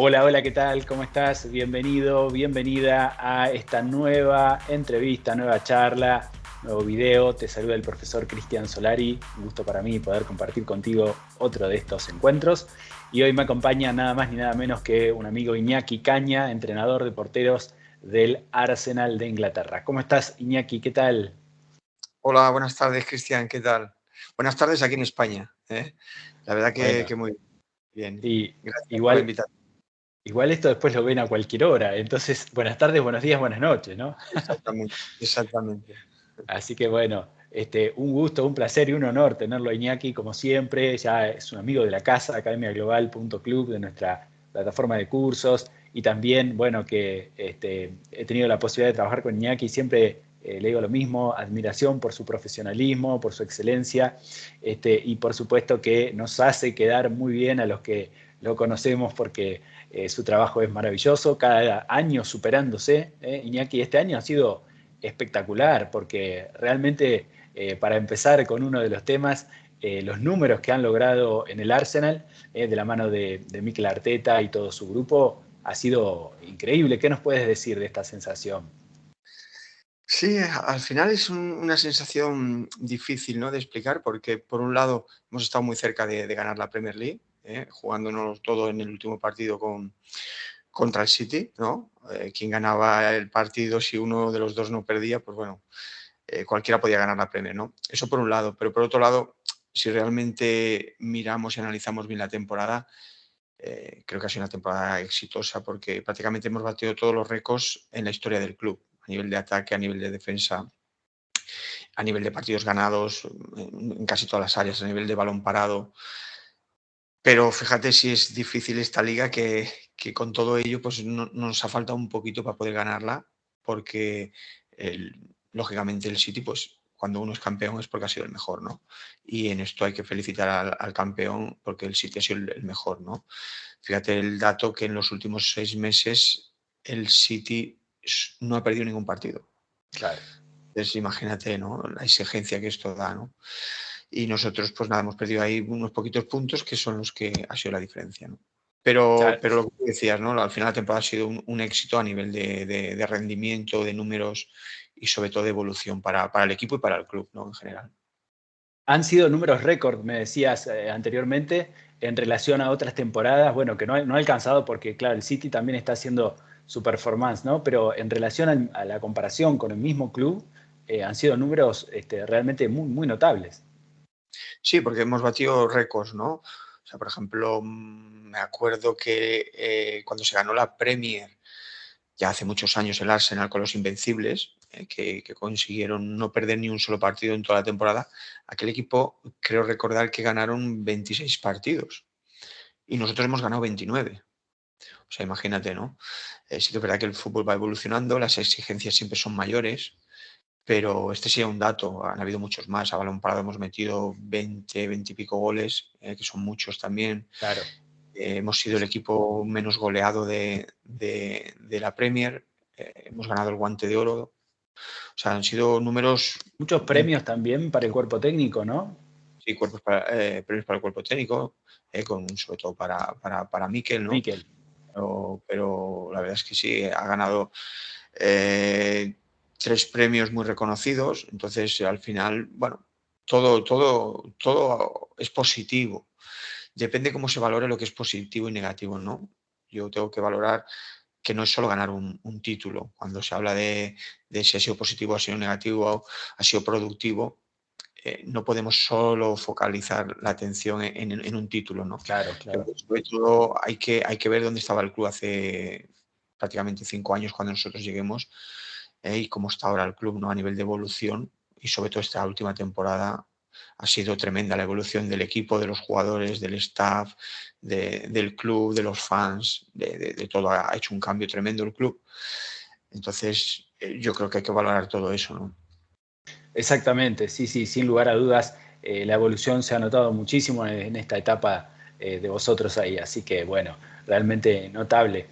Hola, hola, ¿qué tal? ¿Cómo estás? Bienvenido, bienvenida a esta nueva entrevista, nueva charla, nuevo video. Te saluda el profesor Cristian Solari. Un gusto para mí poder compartir contigo otro de estos encuentros. Y hoy me acompaña nada más ni nada menos que un amigo Iñaki Caña, entrenador de porteros del Arsenal de Inglaterra. ¿Cómo estás, Iñaki? ¿Qué tal? Hola, buenas tardes, Cristian, ¿qué tal? Buenas tardes aquí en España, ¿eh? La verdad Bueno, que muy bien. y Gracias por la igual, invitación. igual esto después lo ven a cualquier hora. Entonces, buenas tardes, buenos días, buenas noches, ¿no? Exactamente, exactamente. Así que bueno, un gusto, un placer y un honor tenerlo a Iñaki, como siempre. Ya es un amigo de la casa, academiaglobal.club, de nuestra plataforma de cursos. Y también, bueno, que he tenido la posibilidad de trabajar con Iñaki. Siempre le digo lo mismo, admiración por su profesionalismo, por su excelencia. Y por supuesto que nos hace quedar muy bien a los que lo conocemos porque su trabajo es maravilloso, cada año superándose. Iñaki, este año ha sido espectacular, porque realmente, para empezar con uno de los temas, los números que han logrado en el Arsenal, de la mano de Mikel Arteta y todo su grupo, ha sido increíble. ¿Qué nos puedes decir de esta sensación? Sí, al final es una sensación difícil, ¿no?, de explicar, porque por un lado hemos estado muy cerca de ganar la Premier League, jugándonos todo en el último partido contra el City, ¿no? Quien ganaba el partido, si uno de los dos no perdía, pues bueno, cualquiera podía ganar la Premier, ¿no? Eso por un lado, pero por otro lado, si realmente miramos y analizamos bien la temporada, creo que ha sido una temporada exitosa porque prácticamente hemos batido todos los récords en la historia del club, a nivel de ataque, a nivel de defensa, a nivel de partidos ganados, en casi todas las áreas, a nivel de balón parado. Pero fíjate si es difícil esta liga que con todo ello pues nos ha faltado un poquito para poder ganarla, porque lógicamente el City, pues cuando uno es campeón es porque ha sido el mejor, ¿no? Y en esto hay que felicitar al campeón porque el City ha sido el mejor, ¿no? Fíjate el dato que en los últimos 6 meses el City no ha perdido ningún partido. Claro. Entonces imagínate, ¿no?, la exigencia que esto da, ¿no? Y nosotros, pues nada, hemos perdido ahí unos poquitos puntos que son los que ha sido la diferencia, ¿no? Pero, Claro. pero lo que tú decías, ¿no? Al final la temporada ha sido un éxito a nivel de rendimiento, de números y sobre todo de evolución para el equipo y para el club, ¿no?, en general. Han sido números récord, me decías anteriormente, en relación a otras temporadas, bueno, que no ha alcanzado porque, claro, el City también está haciendo su performance, ¿no? Pero en relación a la comparación con el mismo club, han sido números realmente muy, muy notables. Sí, porque hemos batido récords, ¿no? O sea, por ejemplo, me acuerdo que cuando se ganó la Premier, ya hace muchos años, el Arsenal con los Invencibles, que consiguieron no perder ni un solo partido en toda la temporada, aquel equipo creo recordar que ganaron 26 partidos y nosotros hemos ganado 29. O sea, imagínate, ¿no? Sí que es verdad que el fútbol va evolucionando, las exigencias siempre son mayores, pero este sí es un dato. Han habido muchos más. A balón parado hemos metido 20, 20 y pico goles, que son muchos también. Claro. Hemos sido el equipo menos goleado de la Premier. Hemos ganado el Guante de Oro. O sea, han sido números Muchos premios también para el cuerpo técnico, ¿no? sí, premios para el cuerpo técnico, sobre todo para Mikel, ¿no? Miquel. Pero la verdad es que sí, ha ganado eh, 3 premios muy reconocidos. Entonces, al final, bueno, todo es positivo. Depende cómo se valore lo que es positivo y negativo, ¿no? Yo tengo que valorar que no es solo ganar un título. Cuando se habla de si ha sido positivo, ha sido negativo, ha sido productivo, no podemos solo focalizar la atención en un título, ¿no? Claro, Creo claro. que sobre todo hay que ver dónde estaba el club hace prácticamente 5 años cuando nosotros lleguemos, y cómo está ahora el club, ¿no?, a nivel de evolución. Y sobre todo esta última temporada ha sido tremenda la evolución del equipo, de los jugadores, del staff, del club, de los fans, de todo. Ha hecho un cambio tremendo el club. Entonces, yo creo que hay que valorar todo eso, ¿no? Exactamente, sí, sí, sin lugar a dudas, la evolución se ha notado muchísimo en esta etapa de vosotros ahí, así que bueno, realmente notable.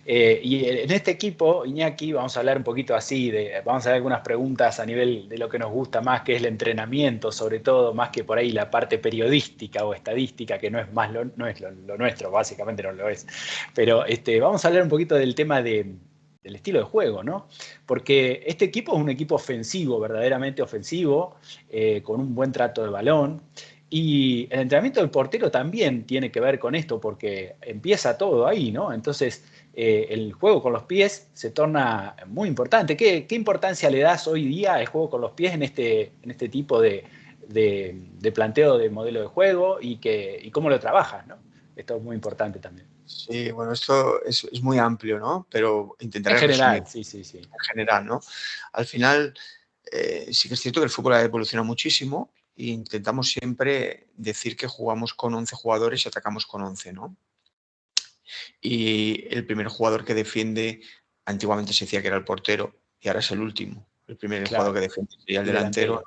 Y en este equipo, Iñaki, vamos a hablar un poquito así, vamos a hacer algunas preguntas a nivel de lo que nos gusta más, que es el entrenamiento, sobre todo, más que por ahí la parte periodística o estadística, que no es más no es lo nuestro, básicamente no lo es. Pero vamos a hablar un poquito del tema del estilo de juego, ¿no? Porque este equipo es un equipo ofensivo, verdaderamente ofensivo, con un buen trato de balón. Y el entrenamiento del portero también tiene que ver con esto, porque empieza todo ahí, ¿no? Entonces, el juego con los pies se torna muy importante. ¿Qué importancia le das hoy día al juego con los pies en este tipo de planteo de modelo de juego y cómo lo trabajas, ¿no? Esto es muy importante también. Sí, bueno, esto es muy amplio, ¿no? Pero En intentaré resumir general, sí, sí, sí. en general, ¿no? Al final, sí que es cierto que el fútbol ha evolucionado muchísimo e intentamos siempre decir que jugamos con 11 jugadores y atacamos con 11, ¿no? Y el primer jugador que defiende, antiguamente se decía que era el portero y ahora es el último. El primer jugador Claro, que defiende sería el el delantero,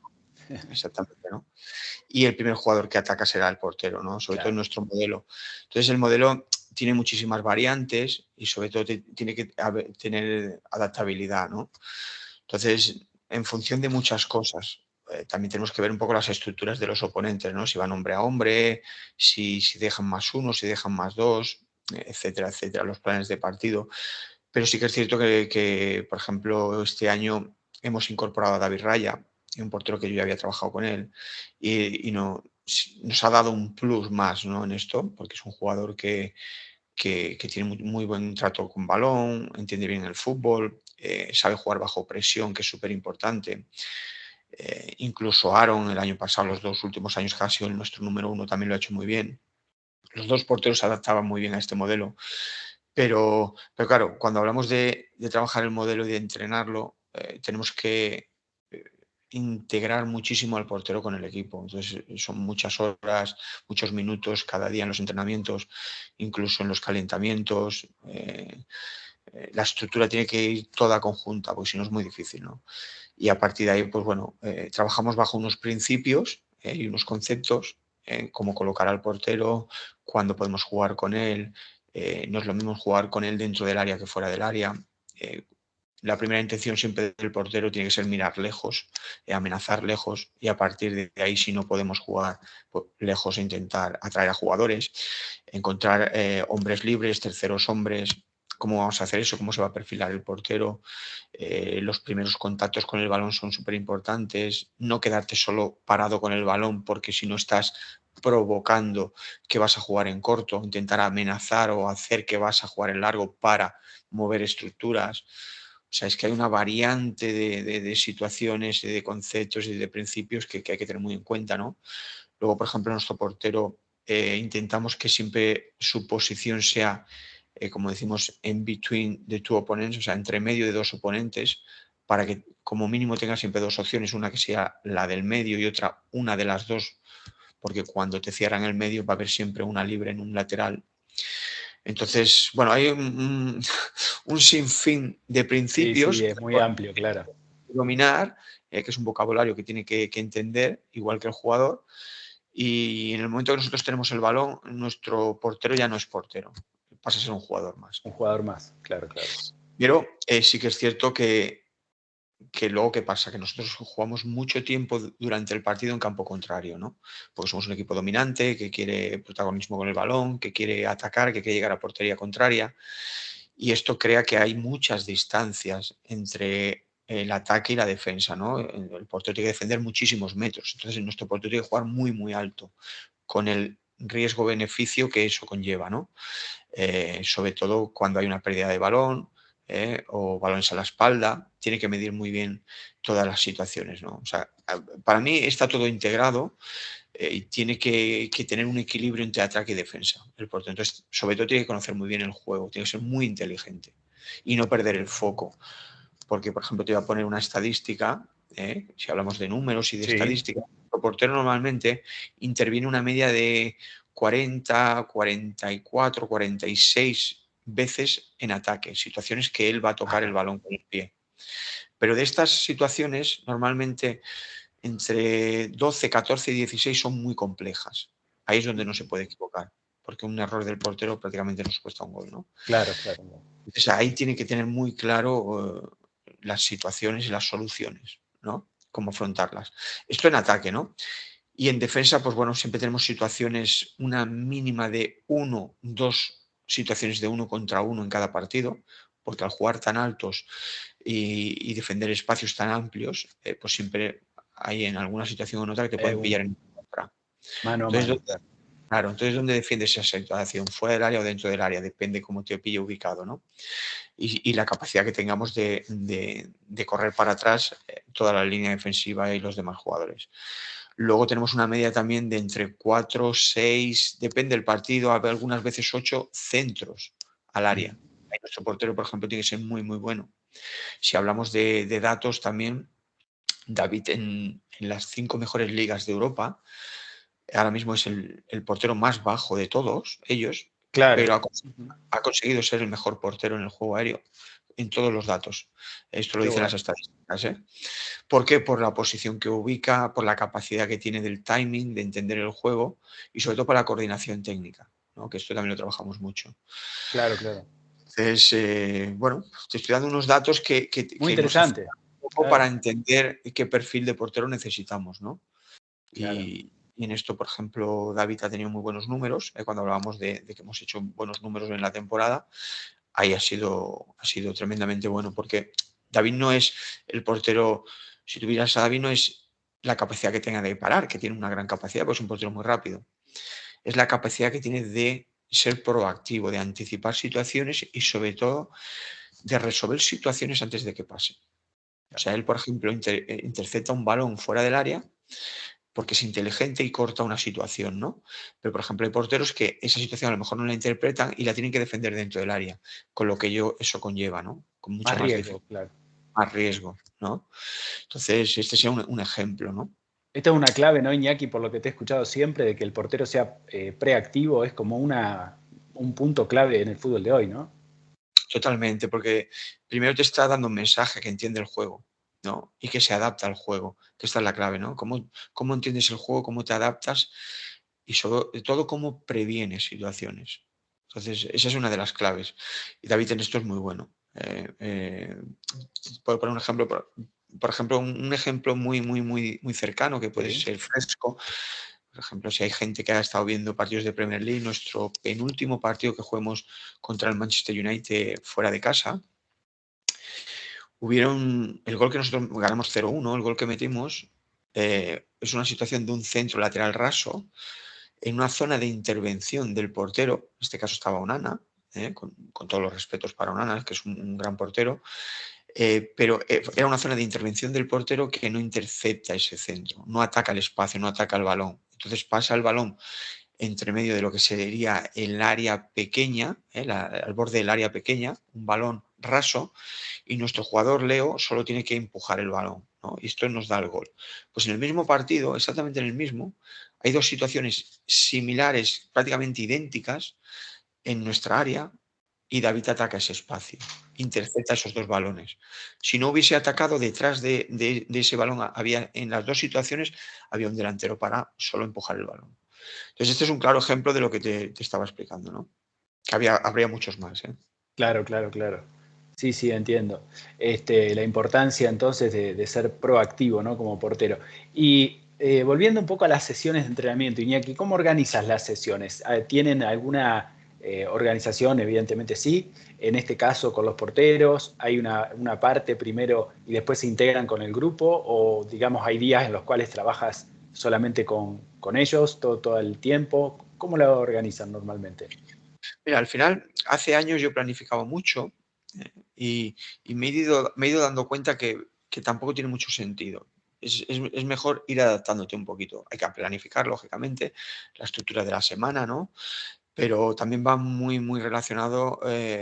delantero. exactamente, ¿no? Y el primer jugador que ataca será el portero, ¿no? Sobre todo en Claro, nuestro modelo. Entonces el modelo tiene muchísimas variantes y sobre todo tiene que tener adaptabilidad, ¿no? Entonces, en función de muchas cosas, también tenemos que ver un poco las estructuras de los oponentes, ¿no? Si van hombre a hombre, si dejan más uno, si dejan más dos, etcétera, etcétera, los planes de partido. Pero sí que es cierto que, por ejemplo, este año hemos incorporado a David Raya, un portero que yo ya había trabajado con él, y nos ha dado un plus más, ¿no? En esto, porque es un jugador que tiene muy buen trato con balón, entiende bien el fútbol, sabe jugar bajo presión, que es súper importante. Incluso Aaron, el año pasado, los 2 últimos años que ha sido nuestro número 1, también lo ha hecho muy bien. Los dos porteros se adaptaban muy bien a este modelo. Pero claro, cuando hablamos de trabajar el modelo y de entrenarlo, tenemos que eh, integrar muchísimo al portero con el equipo. Entonces, son muchas horas, muchos minutos cada día en los entrenamientos, incluso en los calentamientos. La estructura tiene que ir toda conjunta, porque si no es muy difícil, ¿no? Y a partir de ahí, pues bueno, trabajamos bajo unos principios y unos conceptos, cómo colocar al portero, cuándo podemos jugar con él. No es lo mismo jugar con él dentro del área que fuera del área. Eh, la primera intención siempre del portero tiene que ser mirar lejos, amenazar lejos, y a partir de ahí, si no podemos jugar pues, lejos, intentar atraer a jugadores, encontrar hombres libres, terceros hombres. ¿Cómo vamos a hacer eso? ¿Cómo se va a perfilar el portero? Los primeros contactos con el balón son súper importantes. No quedarte solo parado con el balón, porque si no estás provocando que vas a jugar en corto, intentar amenazar o hacer que vas a jugar en largo para mover estructuras. O sea, es que hay una variante de situaciones, de conceptos y de principios que hay que tener muy en cuenta, ¿no? Luego, por ejemplo, nuestro portero intentamos que siempre su posición sea, como decimos, in between the two opponents, o sea, entre medio de dos oponentes, para que como mínimo tenga siempre dos opciones, una que sea la del medio y otra una de las dos, porque cuando te cierran el medio va a haber siempre una libre en un lateral. Entonces, bueno, hay un sinfín de sí, principios sí, que es muy amplio, claro. dominar, que es un vocabulario que tiene que entender, igual que el jugador, y en el momento que nosotros tenemos el balón, nuestro portero ya no es portero, pasa a ser un jugador más. Un jugador más, claro, claro. Pero sí que es cierto que luego, ¿qué pasa? Que nosotros jugamos mucho tiempo durante el partido en campo contrario, ¿no? Porque somos un equipo dominante, que quiere protagonismo con el balón, que quiere atacar, que quiere llegar a portería contraria. Y esto crea que hay muchas distancias entre el ataque y la defensa, ¿no? El portero tiene que defender muchísimos metros. Entonces, nuestro portero tiene que jugar muy, muy alto, con el riesgo-beneficio que eso conlleva, ¿no? Sobre todo cuando hay una pérdida de balón o balones a la espalda, tiene que medir muy bien todas las situaciones, ¿no? O sea, para mí está todo integrado y tiene que tener un equilibrio entre ataque y defensa, el portero. Entonces, sobre todo tiene que conocer muy bien el juego, tiene que ser muy inteligente y no perder el foco. Porque, por ejemplo, te voy a poner una estadística, si hablamos de números y de Sí, estadística, el portero normalmente interviene una media de 40, 44, 46 veces en ataque, situaciones que él va a tocar el ajá, balón con el pie. Pero de estas situaciones, normalmente entre 12, 14 y 16 son muy complejas. Ahí es donde no se puede equivocar, porque un error del portero prácticamente nos cuesta un gol, ¿no? Claro, claro. Entonces ahí tiene que tener muy claro las situaciones y las soluciones, ¿no? Cómo afrontarlas. Esto en ataque, ¿no? Y en defensa, pues bueno, siempre tenemos situaciones, una mínima de 1, 2 situaciones de 1 contra 1 en cada partido, porque al jugar tan altos y defender espacios tan amplios, pues siempre hay en alguna situación o otra que te pueden pillar en contra. Mano a Entonces, mano, claro. claro, entonces ¿dónde defiendes esa situación? ¿Fuera del área o dentro del área? Depende cómo te pille ubicado, ¿no? Y la capacidad que tengamos de correr para atrás toda la línea defensiva y los demás jugadores. Luego tenemos una media también de entre 4, 6, depende del partido, algunas veces 8 centros al área. Ahí nuestro portero, por ejemplo, tiene que ser muy, muy bueno. Si hablamos de datos también, David en las 5 mejores ligas de Europa, ahora mismo es el portero más bajo de todos ellos, Claro. pero ha conseguido ser el mejor portero en el juego aéreo, en todos los datos. Esto lo Qué dicen bueno. las estadísticas, ¿eh? ¿Por qué? Por la posición que ubica, por la capacidad que tiene del timing, de entender el juego y sobre todo por la coordinación técnica, ¿no? Que esto también lo trabajamos mucho. Claro, claro. Entonces, bueno, te estoy dando unos datos Muy que nos interesante. acercan un poco para Claro, entender qué perfil de portero necesitamos, ¿no? claro. Y en esto, por ejemplo, David ha tenido muy buenos números. Cuando hablábamos de que hemos hecho buenos números en la temporada, ahí ha sido tremendamente bueno, porque David no es el portero, si tuvieras a David no es la capacidad que tenga de parar, que tiene una gran capacidad, pues es un portero muy rápido. Es la capacidad que tiene de ser proactivo, de anticipar situaciones y sobre todo de resolver situaciones antes de que pasen. O sea, él, por ejemplo, intercepta un balón fuera del área porque es inteligente y corta una situación, ¿no? Pero, por ejemplo, hay porteros que esa situación a lo mejor no la interpretan y la tienen que defender dentro del área, con lo que eso conlleva, ¿no? Con mucha Más más riesgo, dificultad, claro. más riesgo, ¿no? Entonces, este sería un ejemplo, ¿no? Esta es una clave, ¿no, Iñaki? Por lo que te he escuchado siempre, de que el portero sea preactivo, es como un punto clave en el fútbol de hoy, ¿no? Totalmente, porque primero te está dando un mensaje que entiende el juego, ¿no? Y que se adapta al juego, que esta es la clave, ¿no? ¿Cómo entiendes el juego, cómo te adaptas y sobre todo cómo previenes situaciones? Entonces, esa es una de las claves. Y David en esto es muy bueno. Puedo poner un ejemplo, por ejemplo, un ejemplo muy, muy, muy, muy cercano que puede Sí. ser fresco. Por ejemplo, si hay gente que ha estado viendo partidos de Premier League, nuestro penúltimo partido que juguemos contra el Manchester United fuera de casa, el gol que nosotros ganamos 0-1, el gol que metimos, es una situación de un centro lateral raso en una zona de intervención del portero, en este caso estaba Onana, con todos los respetos para Onana, que es un gran portero, pero era una zona de intervención del portero que no intercepta ese centro, no ataca el espacio, no ataca el balón. Entonces pasa el balón entre medio de lo que sería el área pequeña, al borde del área pequeña, un balón raso, y nuestro jugador Leo solo tiene que empujar el balón, ¿no? Y esto nos da el gol. Pues en el mismo partido, exactamente en el mismo, hay dos situaciones similares, prácticamente idénticas, en nuestra área, y David ataca ese espacio, intercepta esos dos balones. Si no hubiese atacado detrás de ese balón, en las dos situaciones había un delantero para solo empujar el balón. Entonces, este es un claro ejemplo de lo que te estaba explicando, ¿no? Que habría muchos más, ¿eh? Claro, claro, claro. Sí, sí, entiendo. La importancia entonces de ser proactivo, ¿no? Como portero. Y volviendo un poco a las sesiones de entrenamiento, Iñaki, ¿cómo organizas las sesiones? ¿Tienen alguna organización? Evidentemente sí. En este caso con los porteros, ¿hay una parte primero y después se integran con el grupo? ¿O digamos hay días en los cuales trabajas solamente con ellos todo el tiempo? ¿Cómo lo organizan normalmente? Mira, al final, hace años yo planificaba mucho eh, y me he ido dando cuenta que tampoco tiene mucho sentido. Es mejor ir adaptándote un poquito. Hay que planificar, lógicamente, la estructura de la semana, ¿no? Pero también va muy, muy relacionado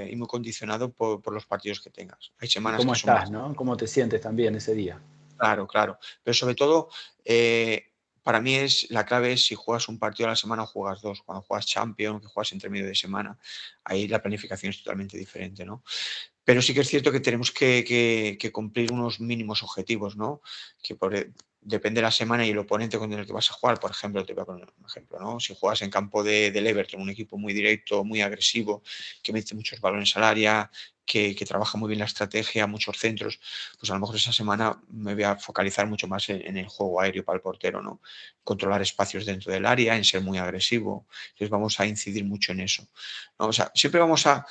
y muy condicionado por los partidos que tengas. Hay ¿Y semanas cómo que son estás, más. no? ¿Cómo te sientes también ese día? Claro, claro. Pero sobre todo, para mí la clave es si juegas un partido a la semana o juegas dos. Cuando juegas Champions, que juegas entre medio de semana, ahí la planificación es totalmente diferente, ¿no? Pero sí que es cierto que tenemos que cumplir unos mínimos objetivos, ¿no? Que depende de la semana y el oponente con el que vas a jugar. Por ejemplo, te voy a poner un ejemplo, ¿no? Si juegas en campo del Everton, un equipo muy directo, muy agresivo, que mete muchos balones al área, que trabaja muy bien la estrategia, muchos centros, pues a lo mejor esa semana me voy a focalizar mucho más en el juego aéreo para el portero, ¿no? Controlar espacios dentro del área, en ser muy agresivo. Entonces vamos a incidir mucho en eso, ¿no? O sea, siempre vamos a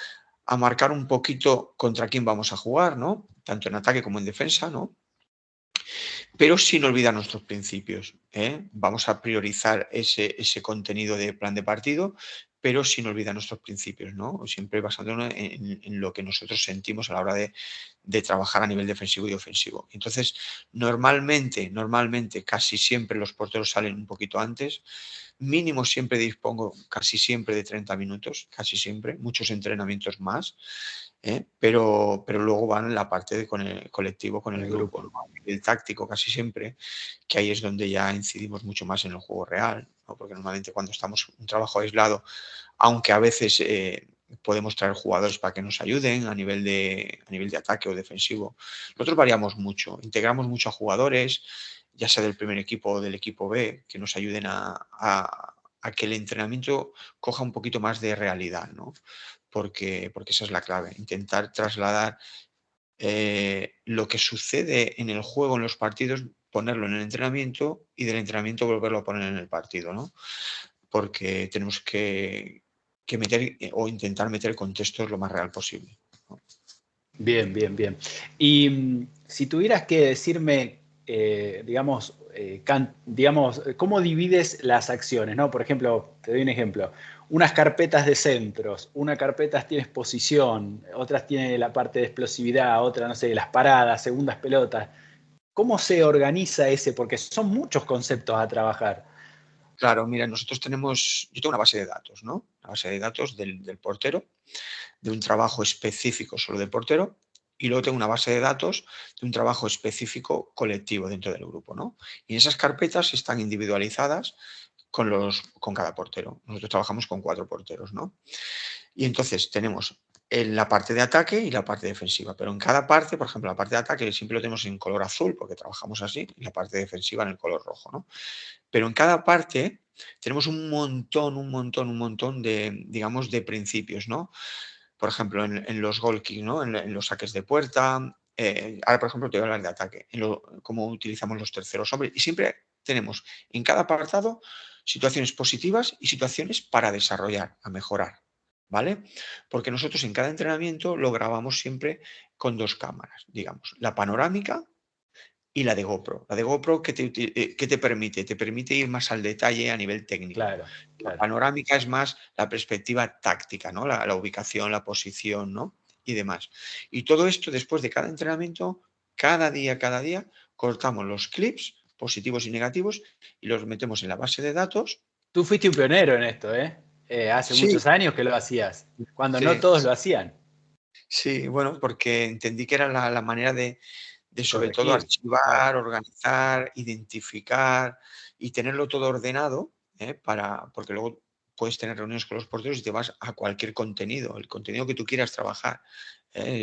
marcar un poquito contra quién vamos a jugar, ¿no? Tanto en ataque como en defensa, ¿no? Pero sin olvidar nuestros principios, ¿eh? Vamos a priorizar ese contenido de plan de partido, pero sin olvidar nuestros principios, ¿no? Siempre basándonos en lo que nosotros sentimos a la hora de trabajar a nivel defensivo y ofensivo. Entonces, normalmente, casi siempre los porteros salen un poquito antes. Mínimo siempre dispongo casi siempre de 30 minutos, casi siempre, muchos entrenamientos más. Pero luego van en la parte con el colectivo, con Con el el grupo, grupo. ¿no? El táctico casi siempre, que ahí es donde ya incidimos mucho más en el juego real, ¿no? Porque normalmente cuando estamos un trabajo aislado, aunque a veces podemos traer jugadores para que nos ayuden a nivel de ataque o defensivo, nosotros variamos mucho, integramos mucho a jugadores, ya sea del primer equipo o del equipo B, que nos ayuden a que el entrenamiento coja un poquito más de realidad, ¿no? Porque esa es la clave, intentar trasladar lo que sucede en el juego, en los partidos, ponerlo en el entrenamiento y del entrenamiento volverlo a poner en el partido, ¿no? Porque tenemos que meter o intentar meter contextos lo más real posible, ¿no? Bien, bien, bien. Y si tuvieras que decirme, digamos, ¿cómo divides las acciones, ¿no? Por ejemplo, te doy un ejemplo. Unas carpetas de centros, una carpeta tiene exposición, otras tiene la parte de explosividad, otra, no sé, las paradas, segundas pelotas. ¿Cómo se organiza ese? Porque son muchos conceptos a trabajar. Claro, mira, yo tengo una base de datos, ¿no? Una base de datos del portero, de un trabajo específico solo del portero, y luego tengo una base de datos de un trabajo específico colectivo dentro del grupo, ¿no? Y esas carpetas están individualizadas con cada portero. Nosotros trabajamos con 4 porteros, ¿no? Y entonces tenemos la parte de ataque y la parte defensiva, pero en cada parte, por ejemplo, la parte de ataque siempre lo tenemos en color azul porque trabajamos así, y la parte defensiva en el color rojo, ¿no? Pero en cada parte tenemos un montón de, digamos, de principios, ¿no? Por ejemplo, en los goal kick, ¿no? En los saques de puerta. Ahora, por ejemplo, te voy a hablar de ataque, cómo utilizamos los terceros hombres. Y siempre tenemos en cada apartado situaciones positivas y situaciones para desarrollar, a mejorar, ¿vale? Porque nosotros en cada entrenamiento lo grabamos siempre con 2 cámaras, digamos, la panorámica y la de GoPro. La de GoPro, ¿qué te permite? Te permite ir más al detalle a nivel técnico. Claro, La claro. panorámica es más la perspectiva táctica, ¿no? La ubicación, la posición, ¿no? Y demás. Y todo esto después de cada entrenamiento, cada día, cortamos los clips positivos y negativos y los metemos en la base de datos. Tú fuiste un pionero en esto, ¿eh? Hace Sí, muchos años que lo hacías, cuando no sí, todos lo hacían. sí, bueno, porque entendí que era la manera de De sobre todo corregir. Claro. archivar, organizar, identificar y tenerlo todo ordenado, porque luego puedes tener reuniones con los porteros y te vas a cualquier contenido, el contenido que tú quieras trabajar.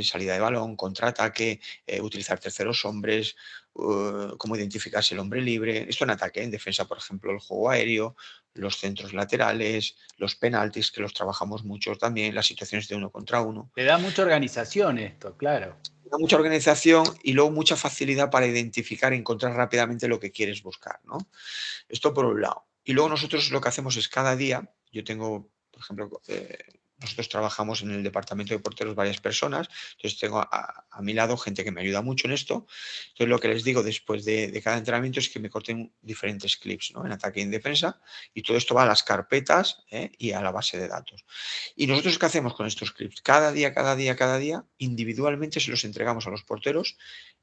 Salida de balón, contraataque, utilizar terceros hombres, cómo identificarse el hombre libre. Esto en ataque, en defensa, por ejemplo, el juego aéreo, los centros laterales, los penaltis, que los trabajamos mucho también, las situaciones de uno contra uno. Te da mucha organización esto, claro. Mucha organización y luego mucha facilidad para identificar y encontrar rápidamente lo que quieres buscar, ¿no? Esto por un lado. Y luego nosotros lo que hacemos es cada día, yo tengo, por ejemplo, nosotros trabajamos en el departamento de porteros varias personas, entonces tengo a mi lado gente que me ayuda mucho en esto. Entonces lo que les digo después de cada entrenamiento es que me corten diferentes clips, ¿no? En ataque y en defensa, y todo esto va a las carpetas, y a la base de datos. Y nosotros, ¿qué hacemos con estos clips? Cada día, individualmente se los entregamos a los porteros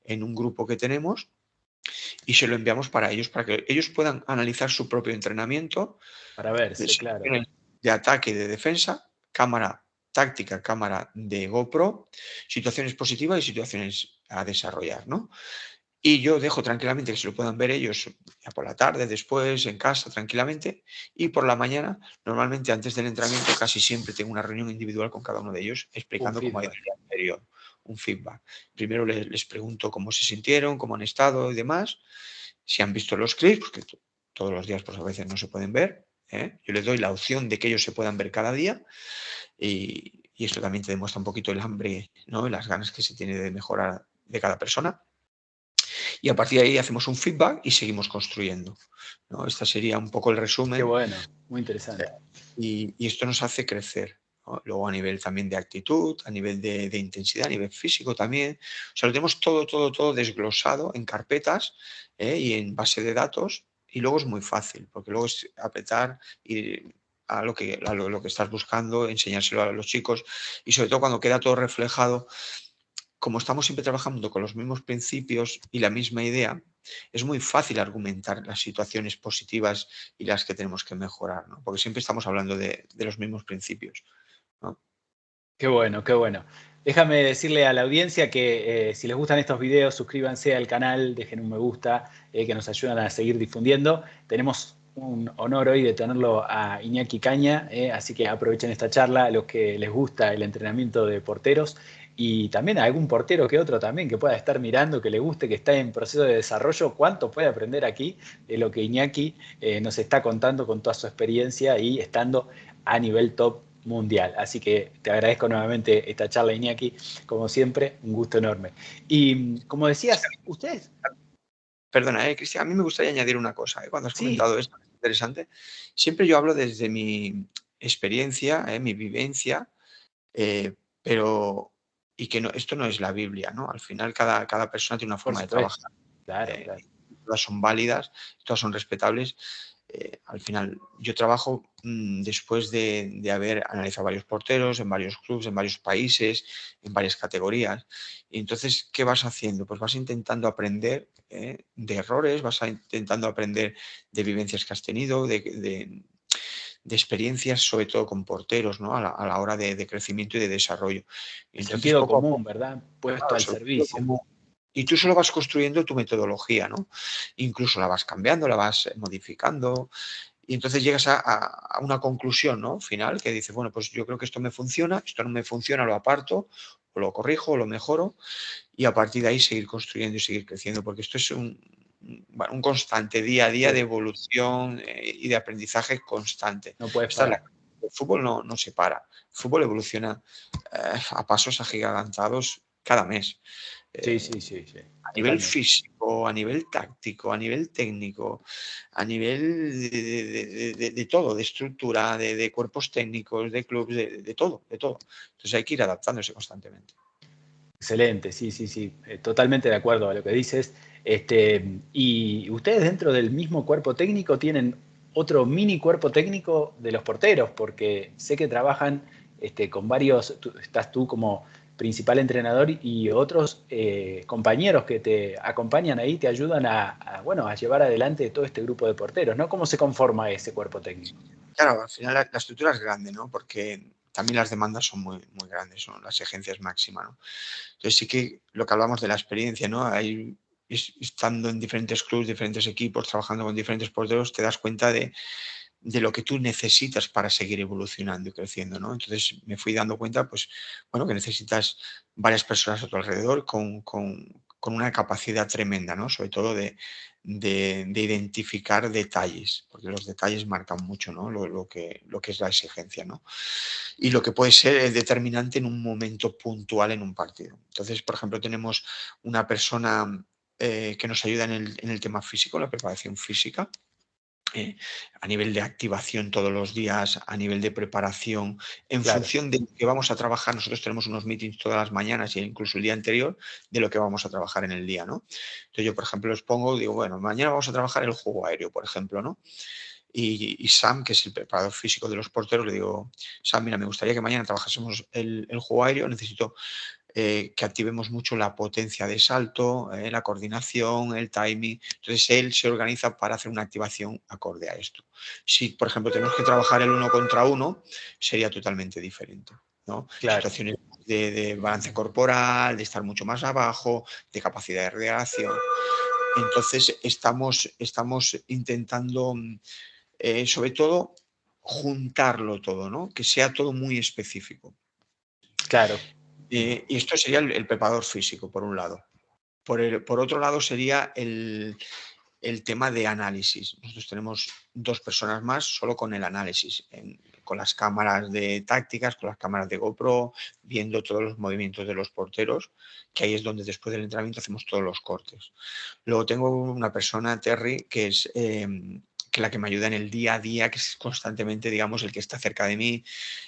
en un grupo que tenemos y se lo enviamos para que ellos puedan analizar su propio entrenamiento Para de verse, claro. situaciones de ataque y de defensa, cámara táctica, cámara de GoPro, situaciones positivas y situaciones a desarrollar, ¿no? Y yo dejo tranquilamente que se lo puedan ver ellos ya por la tarde, después, en casa, tranquilamente. Y por la mañana, normalmente antes del entrenamiento, casi siempre tengo una reunión individual con cada uno de ellos, Un explicando cómo ha ido el feedback. día anterior, un feedback. Primero les pregunto cómo se sintieron, cómo han estado y demás. si han visto los clips, porque todos los días pues a veces no se pueden ver, yo les doy la opción de que ellos se puedan ver cada día y esto también te demuestra un poquito el hambre, ¿no? Las ganas que se tiene de mejorar de cada persona. Y a partir de ahí hacemos un feedback y seguimos construyendo, ¿no? Este sería un poco el Qué resumen. bueno, muy interesante. Y esto nos hace crecer, ¿no? Luego a nivel también de actitud, a nivel de intensidad, a nivel físico también. O sea, lo tenemos todo desglosado en carpetas y en base de datos. Y luego es muy fácil, porque luego es apretar y a lo que estás buscando, enseñárselo a los chicos y sobre todo cuando queda todo reflejado, como estamos siempre trabajando con los mismos principios y la misma idea, es muy fácil argumentar las situaciones positivas y las que tenemos que mejorar, ¿no? Porque siempre estamos hablando de los mismos principios, ¿no? Qué bueno, qué bueno. Déjame decirle a la audiencia que si les gustan estos videos, suscríbanse al canal, dejen un me gusta, que nos ayudan a seguir difundiendo. Tenemos un honor hoy de tenerlo a Iñaki Caña, así que aprovechen esta charla a los que les gusta el entrenamiento de porteros y también a algún portero que otro también que pueda estar mirando, que le guste, que está en proceso de desarrollo, cuánto puede aprender aquí de lo que Iñaki nos está contando con toda su experiencia y estando a nivel top mundial. Así que te agradezco nuevamente esta charla, Iñaki. Como siempre, un gusto enorme. Y como decías, ustedes, Perdona, Cristian, a mí me gustaría añadir una cosa, cuando has sí, comentado esto, es interesante. Siempre yo hablo desde mi experiencia, mi vivencia, eh, pero y que no, esto no es la Biblia, ¿no? Al final cada persona tiene una por forma de supuesto, trabajar. claro, claro. Todas son válidas, todas son respetables. Al final, yo trabajo después de haber analizado varios porteros en varios clubes, en varios países, en varias categorías. Y entonces, ¿qué vas haciendo? Pues vas intentando aprender de errores, intentando aprender de vivencias que has tenido, de experiencias, sobre todo con porteros, ¿no? A la hora de crecimiento y de desarrollo. El Entonces, sentido poco a poco, común, ¿verdad? Puesto claro, al sobre todo servicio. y tú solo vas construyendo tu metodología, ¿no? Incluso la vas cambiando, la vas modificando y entonces llegas a una conclusión, ¿no? Final que dices, bueno, pues yo creo que esto me funciona, esto no me funciona, lo aparto, o lo corrijo, o lo mejoro y a partir de ahí seguir construyendo y seguir creciendo, porque esto es bueno, un constante día a día de Sí, evolución y de aprendizaje constante. no puedes Esta es parar. el fútbol no se para. El fútbol evoluciona a pasos agigantados cada mes. Sí, Eh, sí, sí, sí, a nivel totalmente. físico, a nivel táctico, a nivel técnico, a nivel de todo, de estructura, de cuerpos técnicos, de clubes, de todo, de todo. Entonces hay que ir adaptándose constantemente. Excelente, sí, sí, sí, totalmente de acuerdo a lo que dices. Y ustedes dentro del mismo cuerpo técnico tienen otro mini cuerpo técnico de los porteros, porque sé que trabajan con varios, estás tú como principal entrenador y otros compañeros que te acompañan ahí, te ayudan bueno, a llevar adelante todo este grupo de porteros, ¿no? ¿Cómo se conforma ese cuerpo técnico? Claro, al final la estructura es grande, ¿no? Porque también las demandas son muy grandes, son las exigencias máximas, ¿no? Entonces sí que lo que hablamos de la experiencia, ¿no? Ahí, estando en diferentes clubes, diferentes equipos, trabajando con diferentes porteros, te das cuenta de lo que tú necesitas para seguir evolucionando y creciendo, ¿no? Entonces me fui dando cuenta, pues, bueno, que necesitas varias personas a tu alrededor con una capacidad tremenda, ¿no? Sobre todo de identificar detalles, porque los detalles marcan mucho, ¿no? Lo que es la exigencia, ¿no? Y lo que puede ser determinante en un momento puntual en un partido. Entonces, por ejemplo, tenemos una persona que nos ayuda en el tema físico, la preparación física, a nivel de activación todos los días, a nivel de preparación, en Claro, función de lo que vamos a trabajar. Nosotros tenemos unos meetings todas las mañanas e incluso el día anterior de lo que vamos a trabajar en el día, ¿no? Entonces yo, por ejemplo, les pongo, digo, bueno, mañana vamos a trabajar el juego aéreo, por ejemplo, ¿no? Y Sam, que es el preparador físico de los porteros, le digo, Sam, mira, me gustaría que mañana trabajásemos el juego aéreo, necesito que activemos mucho la potencia de salto, la coordinación, el timing. Entonces él se organiza para hacer una activación acorde a esto. Si, por ejemplo, tenemos que trabajar el uno contra uno, sería totalmente diferente, ¿no? claro. Situaciones de balance corporal, de estar mucho más abajo, de capacidad de reacción. Entonces estamos intentando, sobre todo, juntarlo todo, ¿no? Que sea todo muy específico. Claro. Y esto sería el preparador físico, por un lado. Por otro lado, sería el tema de análisis. Nosotros tenemos 2 personas más solo con el análisis, con las cámaras de tácticas, con las cámaras de GoPro, viendo todos los movimientos de los porteros, que ahí es donde después del entrenamiento hacemos todos los cortes. Luego tengo una persona, Terry, que es la que me ayuda en el día a día, que es constantemente, digamos, el que está cerca de mí,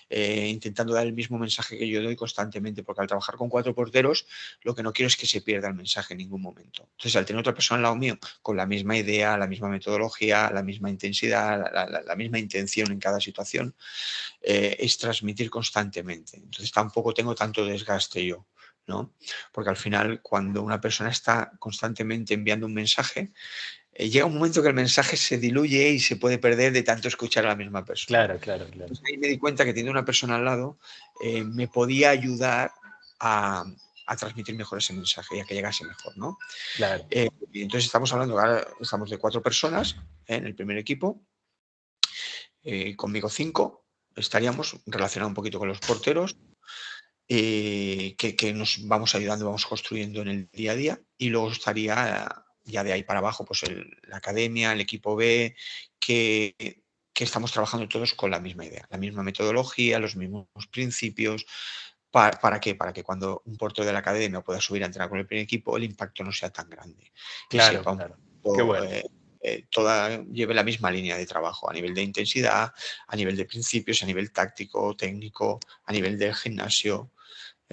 intentando dar el mismo mensaje que yo doy constantemente, porque al trabajar con 4 porteros, lo que no quiero es que se pierda el mensaje en ningún momento. Entonces, al tener otra persona al lado mío, con la misma idea, la misma metodología, la misma intensidad, la misma intención en cada situación, es transmitir constantemente. Entonces, tampoco tengo tanto desgaste yo, ¿no? Porque al final, cuando una persona está constantemente enviando un mensaje, llega un momento que el mensaje se diluye y se puede perder de tanto escuchar a la misma persona. Claro, claro, claro. Entonces ahí me di cuenta que teniendo una persona al lado me podía ayudar a, a transmitir mejor ese mensaje y a que llegase mejor, ¿no? Claro. Y entonces estamos hablando, ahora estamos de 4 personas en el primer equipo, conmigo 5, estaríamos relacionados un poquito con los porteros, que nos vamos ayudando, vamos construyendo en el día a día, y luego estaría ya de ahí para abajo pues la academia, el equipo B, que estamos trabajando todos con la misma idea, la misma metodología, los mismos principios. ¿Para qué? Para que cuando un portero de la academia pueda subir a entrenar con el primer equipo, el impacto no sea tan grande y Claro, sepa un claro. Qué poco, bueno. lleve la misma línea de trabajo a nivel de intensidad, a nivel de principios, a nivel táctico, técnico, a nivel del gimnasio,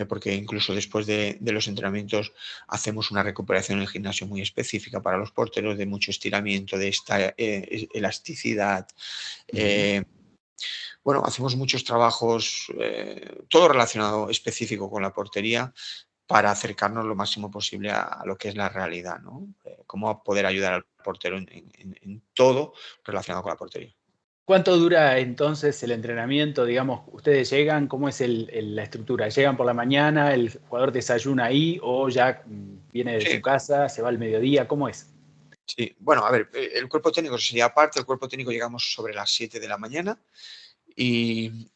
porque incluso después de los entrenamientos hacemos una recuperación en el gimnasio muy específica para los porteros, de mucho estiramiento, de esta elasticidad. Ujú. eh, bueno, hacemos muchos trabajos, todo relacionado específico con la portería, para acercarnos lo máximo posible a lo que es la realidad, ¿no? Cómo poder ayudar al portero en todo relacionado con la portería. ¿Cuánto dura entonces el entrenamiento? Digamos, ustedes llegan, ¿cómo es la estructura? ¿Llegan por la mañana, el jugador desayuna ahí o ya viene de su Sí, casa, se va al mediodía? ¿Cómo es? sí. Bueno, a ver, el cuerpo técnico sería aparte. El cuerpo técnico llegamos sobre las 7 de la mañana y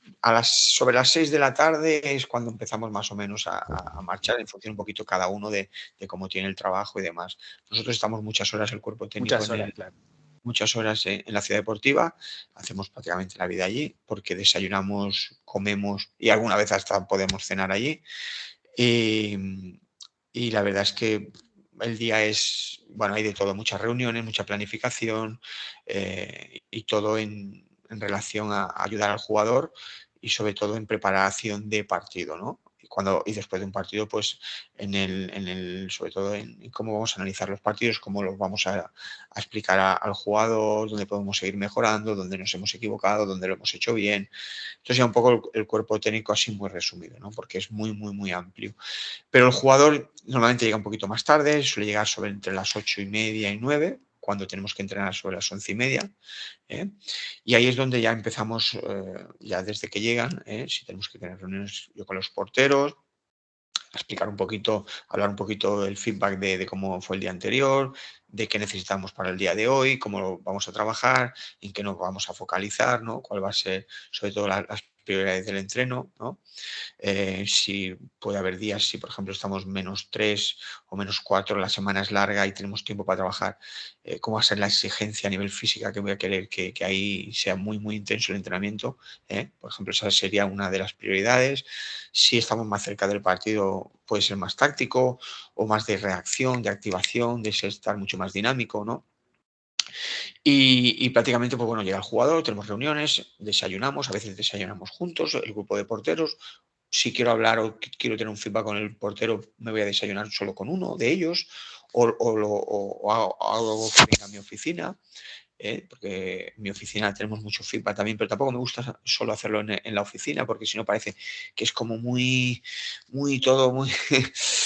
sobre las 6 de la tarde es cuando empezamos más o menos a marchar, en función un poquito cada uno de cómo tiene el trabajo y demás. Nosotros estamos muchas horas el cuerpo técnico Muchas horas, claro. muchas horas en la ciudad deportiva, hacemos prácticamente la vida allí, porque desayunamos, comemos y alguna vez hasta podemos cenar allí. Y, y la verdad es que el día es, bueno, hay de todo, muchas reuniones, mucha planificación, y todo en relación a ayudar al jugador y sobre todo en preparación de partido, ¿no? Y después de un partido, pues sobre todo en cómo vamos a analizar los partidos, cómo los vamos a explicar al jugador, dónde podemos seguir mejorando, dónde nos hemos equivocado, dónde lo hemos hecho bien. Entonces ya un poco el cuerpo técnico así muy resumido, ¿no? Porque es muy, muy, muy amplio. Pero el jugador normalmente llega un poquito más tarde, suele llegar sobre entre las 8:30 y 9, cuando tenemos que entrenar sobre las 11:30. ¿eh? Y ahí es donde ya empezamos, ya desde que llegan, si tenemos que tener reuniones yo con los porteros, explicar un poquito, hablar un poquito del feedback de cómo fue el día anterior, de qué necesitamos para el día de hoy, cómo lo vamos a trabajar, en qué nos vamos a focalizar, ¿no? Cuál va a ser sobre todo las prioridades del entreno, ¿no? Si puede haber días, si por ejemplo estamos -3 o -4, la semana es larga y tenemos tiempo para trabajar, cómo va a ser la exigencia a nivel física, que voy a querer que ahí sea muy, muy intenso el entrenamiento. Por ejemplo, esa sería una de las prioridades. Si estamos más cerca del partido, puede ser más táctico o más de reacción, de activación, de estar mucho más dinámico, ¿no? Y prácticamente, pues bueno, llega el jugador, tenemos reuniones, desayunamos, a veces desayunamos juntos, el grupo de porteros. Si quiero hablar o quiero tener un feedback con el portero, me voy a desayunar solo con uno de ellos, o hago algo que venga a mi oficina, porque en mi oficina tenemos mucho feedback también, pero tampoco me gusta solo hacerlo en la oficina, porque si no parece que es como muy, muy todo, muy...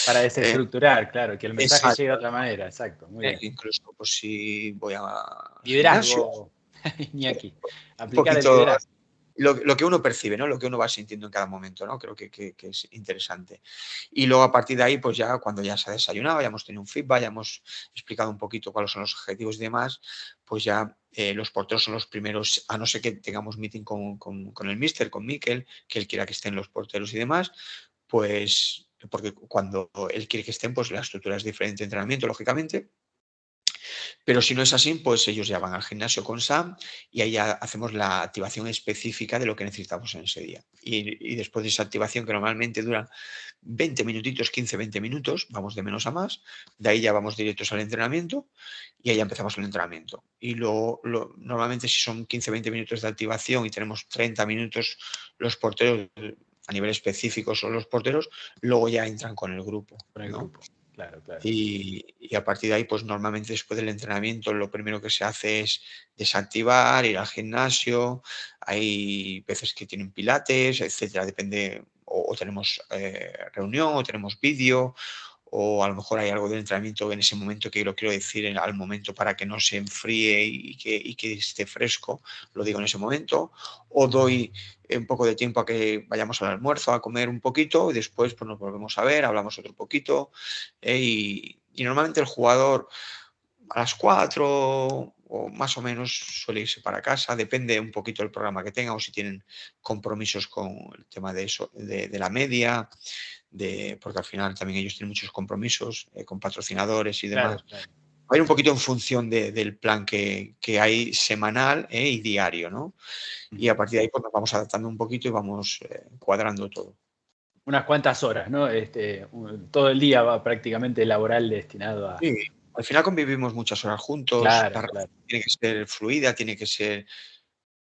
Para eh, desestructurar, claro, que el mensaje llegue exacto. de otra manera, exacto, muy bien. Incluso pues si voy al gimnasio, Liderazgo, Iñaki, un aplicar el poquito liderazgo. lo que uno percibe, ¿no? Lo que uno va sintiendo en cada momento, ¿no? Creo que es interesante. Y luego a partir de ahí, pues ya cuando ya se ha desayunado, ya hemos tenido un feedback, ya hemos explicado un poquito cuáles son los objetivos y demás, pues ya los porteros son los primeros, a no ser que tengamos meeting con el míster, con Mikel, que él quiera que estén los porteros y demás, pues porque cuando él quiere que estén, pues la estructura es diferente de entrenamiento, lógicamente, Pero si no es así, pues ellos ya van al gimnasio con Sam y ahí ya hacemos la activación específica de lo que necesitamos en ese día. Y después de esa activación, que normalmente dura 20 minutitos, 15, 20 minutos, vamos de menos a más, de ahí ya vamos directos al entrenamiento y ahí ya empezamos el entrenamiento. Y normalmente si son 15, 20 minutos de activación y tenemos 30 minutos los porteros a nivel específico son los porteros, luego ya entran con el grupo, Con el ¿no? grupo. Claro, claro. Y a partir de ahí, pues normalmente después del entrenamiento lo primero que se hace es desactivar, ir al gimnasio, hay veces que tienen pilates, etcétera, depende, o tenemos reunión, o tenemos vídeo, o a lo mejor hay algo de entrenamiento en ese momento que lo quiero decir al momento para que no se enfríe y que esté fresco, lo digo en ese momento, o doy un poco de tiempo a que vayamos al almuerzo, a comer un poquito, y después pues nos volvemos a ver, hablamos otro poquito, y normalmente el jugador a las 4 o más o menos suele irse para casa, depende un poquito del programa que tenga o si tienen compromisos con el tema de eso, de la media, porque al final también ellos tienen muchos compromisos con patrocinadores y Claro, demás. claro. Va a ir un poquito en función del plan que hay semanal y diario, ¿no? Y a partir de ahí pues nos vamos adaptando un poquito y vamos cuadrando todo. Unas cuantas horas, ¿no? Todo el día va prácticamente laboral destinado a... Sí, al final convivimos muchas horas juntos, la Claro, relación claro, tiene que ser fluida, tiene que ser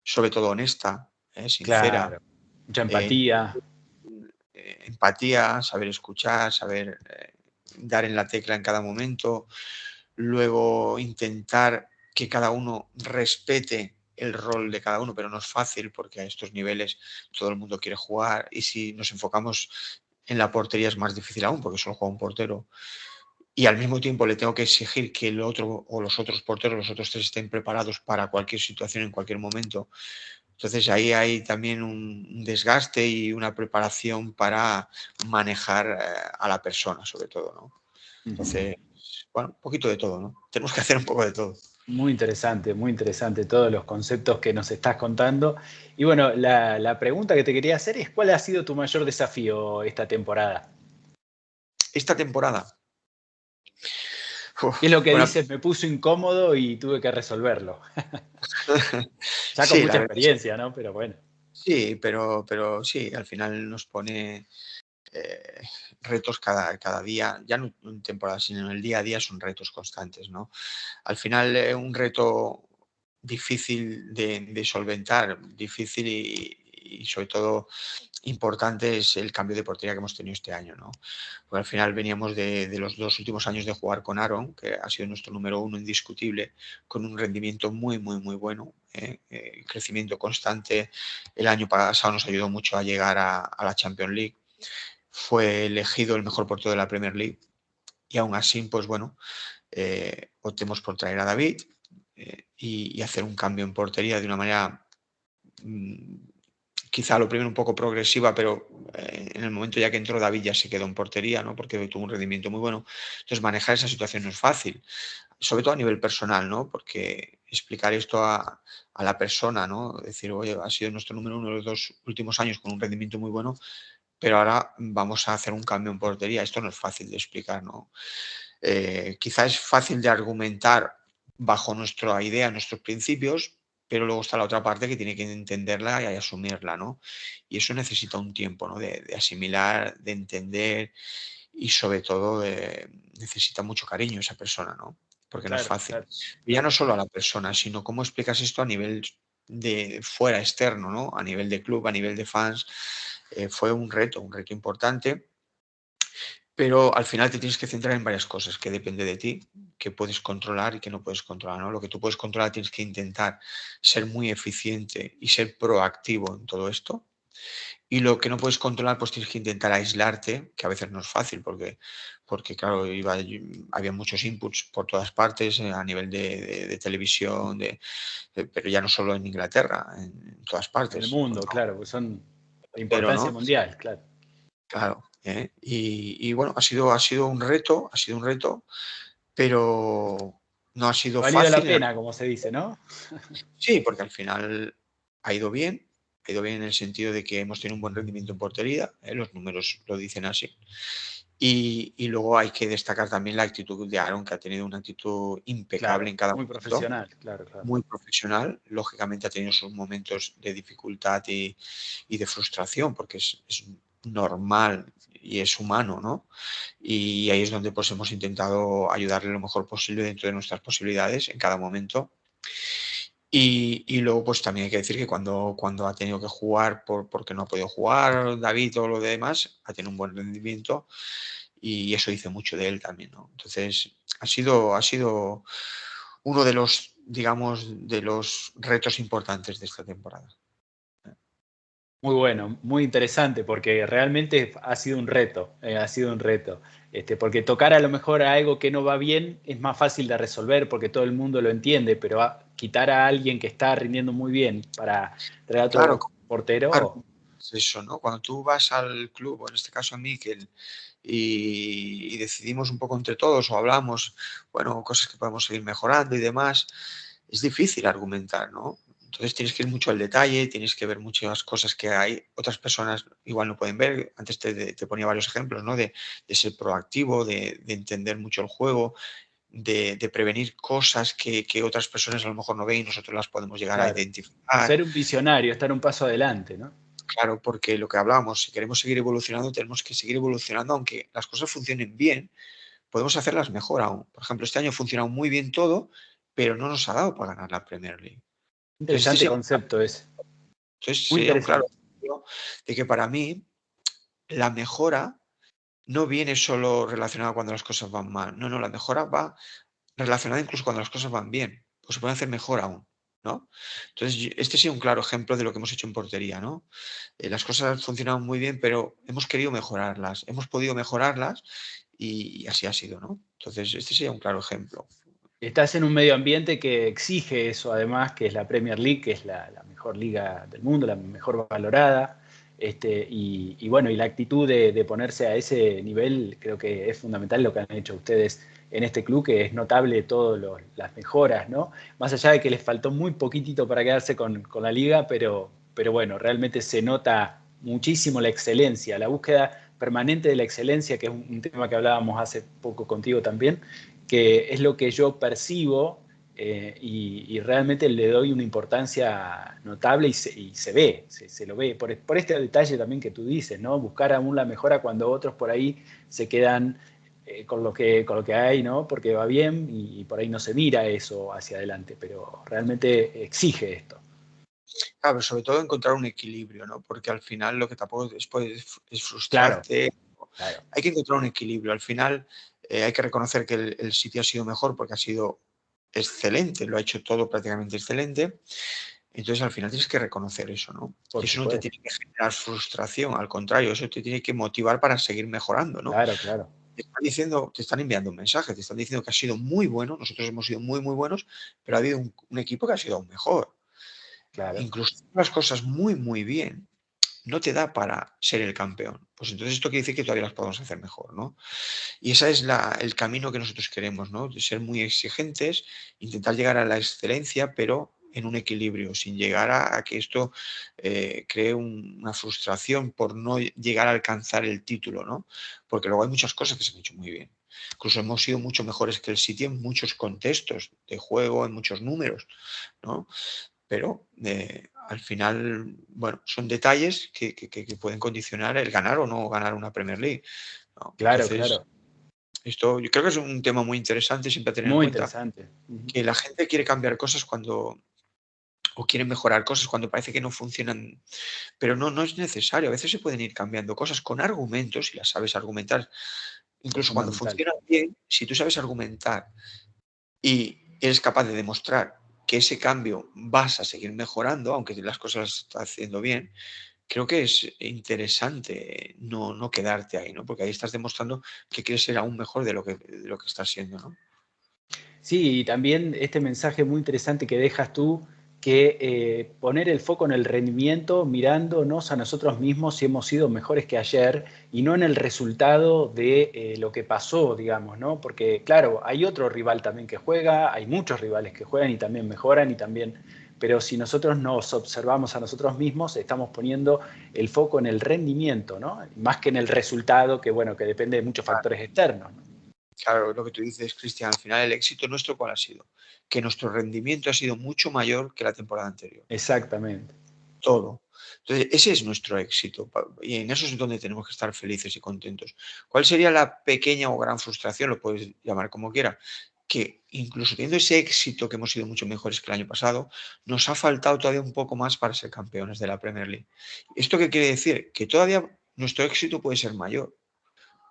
sobre todo honesta, sincera, claro. Mucha eh, empatía. empatía, saber escuchar, saber dar en la tecla en cada momento, luego intentar que cada uno respete el rol de cada uno, pero no es fácil porque a estos niveles todo el mundo quiere jugar y si nos enfocamos en la portería es más difícil aún porque solo juega un portero y al mismo tiempo le tengo que exigir que el otro o los otros porteros, los otros tres estén preparados para cualquier situación en cualquier momento. Entonces ahí hay también un desgaste y una preparación para manejar a la persona, sobre todo, ¿no? Entonces, bueno, un poquito de todo, ¿no? Tenemos que hacer un poco de todo. Muy interesante todos los conceptos que nos estás contando. Y bueno, la pregunta que te quería hacer es, ¿cuál ha sido tu mayor desafío esta temporada? Esta temporada, ¿Qué es lo que bueno, dices? Me puso incómodo y tuve que resolverlo. Ya con sí, la mucha verdad es que experiencia, ¿no? Pero bueno. sí, pero sí, al final nos pone eh, retos cada día, ya no en temporada, sino en el día a día son retos constantes, ¿no? Al final un reto difícil de solventar, difícil y sobre todo importante es el cambio de portería que hemos tenido este año, ¿no? Porque al final veníamos de los 2 últimos años de jugar con Aaron, que ha sido nuestro número uno indiscutible, con un rendimiento muy, muy, muy bueno, crecimiento constante. El año pasado nos ayudó mucho a llegar a la Champions League. Fue elegido el mejor portero de la Premier League y aún así, pues bueno, optemos por traer a David y hacer un cambio en portería de una manera mm, quizá lo primero un poco progresiva, pero en el momento ya que entró David ya se quedó en portería, ¿no? Porque tuvo un rendimiento muy bueno. Entonces manejar esa situación no es fácil, sobre todo a nivel personal, ¿no? Porque explicar esto a la persona, ¿no? Decir, oye, ha sido nuestro número uno los 2 últimos años con un rendimiento muy bueno, pero ahora vamos a hacer un cambio en portería. Esto no es fácil de explicar, ¿no? Quizá es fácil de argumentar bajo nuestra idea, nuestros principios, pero luego está la otra parte que tiene que entenderla y asumirla, ¿no? Y eso necesita un tiempo, ¿no? De asimilar, de entender y sobre todo necesita mucho cariño esa persona, ¿no? Porque no es Claro, fácil. claro. Y ya no solo a la persona, sino cómo explicas esto a nivel de fuera, externo, ¿no? A nivel de club, a nivel de fans. Fue un reto importante pero al final te tienes que centrar en varias cosas que depende de ti, que puedes controlar y que no puedes controlar, ¿no? Lo que tú puedes controlar tienes que intentar ser muy eficiente y ser proactivo en todo esto. Y lo que no puedes controlar, pues tienes que intentar aislarte, que a veces no es fácil porque claro, había muchos inputs por todas partes a nivel de televisión, pero ya no solo en Inglaterra, en todas En el partes, mundo, claro, pues son de pero importancia no. mundial, claro. Claro, y bueno, ha sido ha sido un reto, pero no ha Ha sido valido la fácil. pena, como se dice, ¿no? Sí, porque al final ha ido bien en el sentido de que hemos tenido un buen rendimiento en portería, los números lo dicen así, Y luego hay que destacar también la actitud de Aaron, que ha tenido una actitud impecable Claro, en cada muy momento, profesional, claro, claro. muy profesional. Lógicamente ha tenido sus momentos de dificultad y de frustración, porque es normal y es humano, ¿no? Y ahí es donde pues hemos intentado ayudarle lo mejor posible dentro de nuestras posibilidades en cada momento. Y luego pues también hay que decir que cuando ha tenido que jugar porque no ha podido jugar David o lo demás, ha tenido un buen rendimiento y eso dice mucho de él también, ¿no? Entonces ha sido uno de los, digamos, de los retos importantes de esta temporada. Muy bueno, muy interesante, porque realmente ha sido un reto, ha sido un reto. Porque tocar a lo mejor a algo que no va bien es más fácil de resolver porque todo el mundo lo entiende, pero quitar a alguien que está rindiendo muy bien para traer a Claro, otro portero, es eso, ¿no? Cuando tú vas al club, o en este caso a Mikel, y decidimos un poco entre todos o hablamos, bueno, cosas que podemos seguir mejorando y demás, es difícil argumentar, ¿no? Entonces tienes que ir mucho al detalle, tienes que ver muchas cosas que hay otras personas igual no pueden ver. Antes te ponía varios ejemplos, ¿no? De ser proactivo, de entender mucho el juego, de prevenir cosas que otras personas a lo mejor no ven y nosotros las podemos llegar a claro, identificar. ser un visionario, estar un paso adelante, ¿no? Claro, porque lo que hablábamos, si queremos seguir evolucionando, tenemos que seguir evolucionando, aunque las cosas funcionen bien, podemos hacerlas mejor aún. Por ejemplo, este año ha funcionado muy bien todo, pero no nos ha dado para ganar la Premier League. Entonces, Interesante concepto ese, muy sería un claro interesante. ejemplo de que para mí la mejora no viene solo relacionada cuando las cosas van mal. No, no, la mejora va relacionada incluso cuando las cosas van bien, pues se pueden hacer mejor aún, ¿no? Entonces, este sí un claro ejemplo de lo que hemos hecho en portería, ¿no? Las cosas han funcionado muy bien, pero hemos querido mejorarlas, hemos podido mejorarlas y así ha sido, ¿no? Entonces, este sería un claro ejemplo. Estás en un medio ambiente que exige eso, además, que es la Premier League, que es la mejor liga del mundo, la mejor valorada. Y bueno, y la actitud de ponerse a ese nivel creo que es fundamental lo que han hecho ustedes en este club, que es notable todas las mejoras, ¿no? Más allá de que les faltó muy poquitito para quedarse con la liga, pero bueno, realmente se nota muchísimo la excelencia, la búsqueda permanente de la excelencia, que es un tema que hablábamos hace poco contigo también, que es lo que yo percibo y realmente le doy una importancia notable y se ve, se lo ve, por este detalle también que tú dices, ¿no? Buscar aún la mejora cuando otros por ahí se quedan con lo que hay, ¿no? Porque va bien y por ahí no se mira eso hacia adelante, pero realmente exige esto. Claro, sobre todo encontrar un equilibrio, ¿no? Porque al final lo que tampoco es Claro, frustrarte. claro. Hay que encontrar un equilibrio. Al final hay que reconocer que el sitio ha sido mejor porque ha sido excelente, lo ha hecho todo prácticamente excelente. Entonces al final tienes que reconocer eso, ¿no? Y Por eso no te supuesto. tiene que generar frustración, al contrario, eso te tiene que motivar para seguir mejorando, ¿no? Claro, claro, Te están enviando un mensaje, te están diciendo que ha sido muy bueno, nosotros hemos sido muy, muy buenos, pero ha habido un equipo que ha sido aún mejor. claro. Incluso las cosas muy, muy bien, no te da para ser el campeón. Pues entonces esto quiere decir que todavía las podemos hacer mejor, ¿no? Y ese es el camino que nosotros queremos, ¿no? De ser muy exigentes, intentar llegar a la excelencia, pero en un equilibrio, sin llegar a que esto cree una frustración por no llegar a alcanzar el título, ¿no? Porque luego hay muchas cosas que se han hecho muy bien. Incluso hemos sido mucho mejores que el City en muchos contextos de juego, en muchos números, ¿no? Pero al final, bueno, son detalles que pueden condicionar el ganar o no ganar una Premier League, ¿no? Claro, Entonces, claro. esto yo creo que es un tema muy interesante siempre a tener en Muy cuenta, interesante. Ujú. que la gente quiere cambiar cosas o quiere mejorar cosas cuando parece que no funcionan, pero no, no es necesario. A veces se pueden ir cambiando cosas con argumentos y las sabes argumentar. Es Incluso cuando fundamental. funcionan bien, si tú sabes argumentar y eres capaz de demostrar que ese cambio vas a seguir mejorando, aunque las cosas las estás haciendo bien, creo que es interesante no quedarte ahí, ¿no? Porque ahí estás demostrando que quieres ser aún mejor de lo que estás siendo, ¿no? Sí, y también este mensaje muy interesante que dejas tú, que poner el foco en el rendimiento, mirándonos a nosotros mismos si hemos sido mejores que ayer y no en el resultado de lo que pasó, digamos, ¿no? Porque, claro, hay otro rival también que juega, hay muchos rivales que juegan y también mejoran y también pero si nosotros nos observamos a nosotros mismos, estamos poniendo el foco en el rendimiento, ¿no? Más que en el resultado, que bueno, que depende de muchos factores externos, ¿no? Claro, lo que tú dices, Cristian, al final el éxito nuestro, ¿cuál ha sido? Que nuestro rendimiento ha sido mucho mayor que la temporada anterior. Exactamente. Todo. Entonces, ese es nuestro éxito y en eso es donde tenemos que estar felices y contentos. ¿Cuál sería la pequeña o gran frustración? Lo puedes llamar como quieras. Que incluso teniendo ese éxito, que hemos sido mucho mejores que el año pasado, nos ha faltado todavía un poco más para ser campeones de la Premier League. ¿Esto qué quiere decir? Que todavía nuestro éxito puede ser mayor.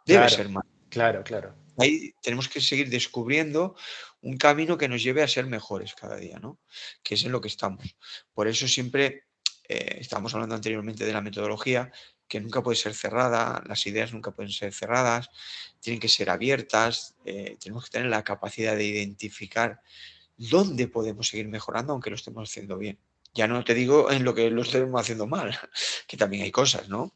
Debe Claro, ser mayor. claro. Ahí tenemos que seguir descubriendo un camino que nos lleve a ser mejores cada día, ¿no? Que es en lo que estamos. Por eso siempre estamos hablando anteriormente de la metodología, que nunca puede ser cerrada, las ideas nunca pueden ser cerradas, tienen que ser abiertas, tenemos que tener la capacidad de identificar dónde podemos seguir mejorando, aunque lo estemos haciendo bien. Ya no te digo en lo que lo estemos haciendo mal, que también hay cosas, ¿no?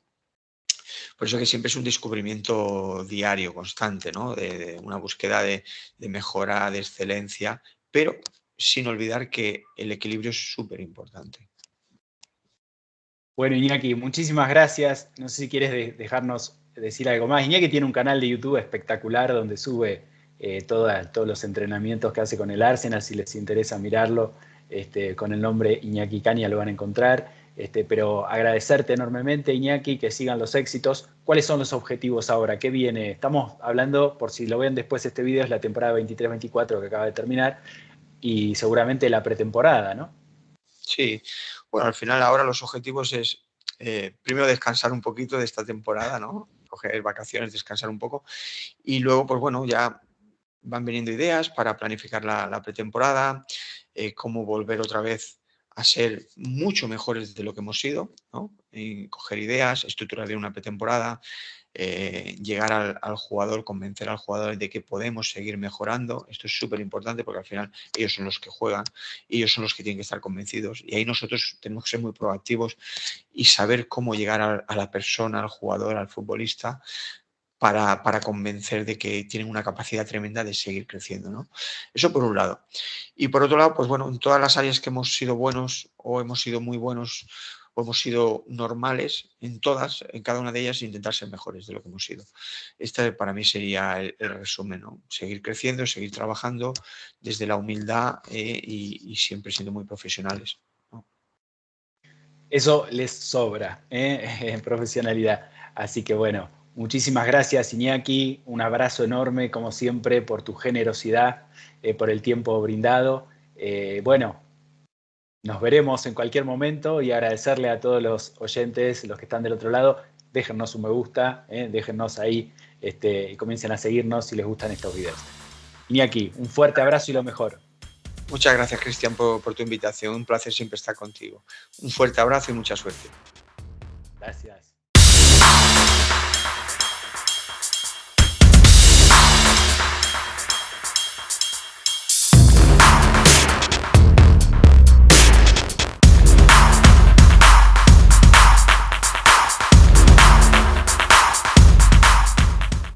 Por eso que siempre es un descubrimiento diario, constante, ¿no? De una búsqueda de mejora, de excelencia, pero sin olvidar que el equilibrio es súper importante. Bueno, Iñaki, muchísimas gracias. No sé si quieres dejarnos decir algo más. Iñaki tiene un canal de YouTube espectacular donde sube todos los entrenamientos que hace con el Arsenal. Si les interesa mirarlo, con el nombre Iñaki Caña lo van a encontrar. Pero agradecerte enormemente, Iñaki, que sigan los éxitos. ¿Cuáles son los objetivos ahora? ¿Qué viene? Estamos hablando, por si lo ven después este video, es la temporada 23-24 que acaba de terminar y seguramente la pretemporada, ¿no? Sí, bueno, al final ahora los objetivos es primero descansar un poquito de esta temporada, ¿no? Coger vacaciones, descansar un poco y luego, pues bueno, ya van viniendo ideas para planificar la pretemporada, cómo volver otra vez a ser mucho mejores de lo que hemos sido, ¿no? Y coger ideas, estructurar bien una pretemporada, llegar al jugador, convencer al jugador de que podemos seguir mejorando. Esto es súper importante porque al final ellos son los que juegan, ellos son los que tienen que estar convencidos y ahí nosotros tenemos que ser muy proactivos y saber cómo llegar a la persona, al jugador, al futbolista para convencer de que tienen una capacidad tremenda de seguir creciendo, ¿no? Eso por un lado. Y por otro lado, pues bueno, en todas las áreas que hemos sido buenos o hemos sido muy buenos o hemos sido normales, en todas, en cada una de ellas, intentar ser mejores de lo que hemos sido. Este para mí sería el resumen, ¿no? Seguir creciendo, seguir trabajando desde la humildad y siempre siendo muy profesionales, ¿no? Eso les sobra, en profesionalidad. Así que bueno, muchísimas gracias, Iñaki. Un abrazo enorme, como siempre, por tu generosidad, por el tiempo brindado. Bueno, nos veremos en cualquier momento y agradecerle a todos los oyentes, los que están del otro lado. Déjennos un me gusta, déjennos ahí y comiencen a seguirnos si les gustan estos videos. Iñaki, un fuerte abrazo y lo mejor. Muchas gracias, Cristian, por tu invitación. Un placer siempre estar contigo. Un fuerte abrazo y mucha suerte. Gracias.